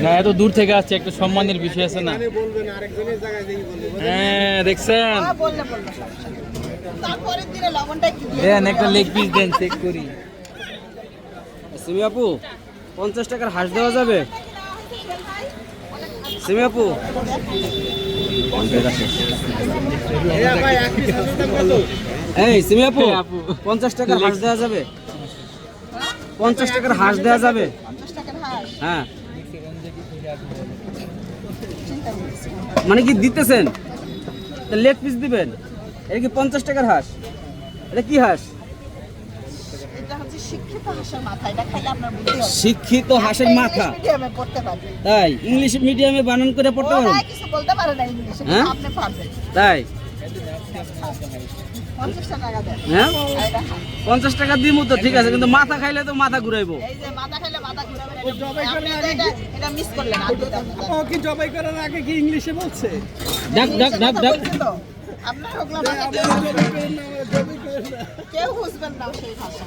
না এত দূর থেকে আসছে, একটা সম্মানের বিষয় আছে না। হ্যাঁ দেখছেন, দেন একটা লেগ পিস দেন, চেক করি। সিমি আপু 50 টাকার হাঁস দেওয়া যাবে? সিমি আপু এই সিমি আপু 50 টাকার হাঁস দেওয়া যাবে? 50 টাকার হাঁস দেওয়া যাবে? হ্যাঁ মানে কি দিতেছেন? লেগ পিস দিবেন? এটা কি 50 টাকার হাঁস? এটা কি হাঁস? শিক্ষিত হাঁসের মাথা? তাই ইংলিশ মিডিয়ামে বানান করে পড়তে পারেন? হ্যাঁ তাই। হ্যাঁ 50 টাকা দিব তো ঠিক আছে, কিন্তু মাথা খাইলে তো মাথা ঘুরাইবো। জবাই করার আগে কি ইংলিশে বলছে? ডাক ডাক ডাক ডাক কেউ বুঝবেন না সেই ভাষা।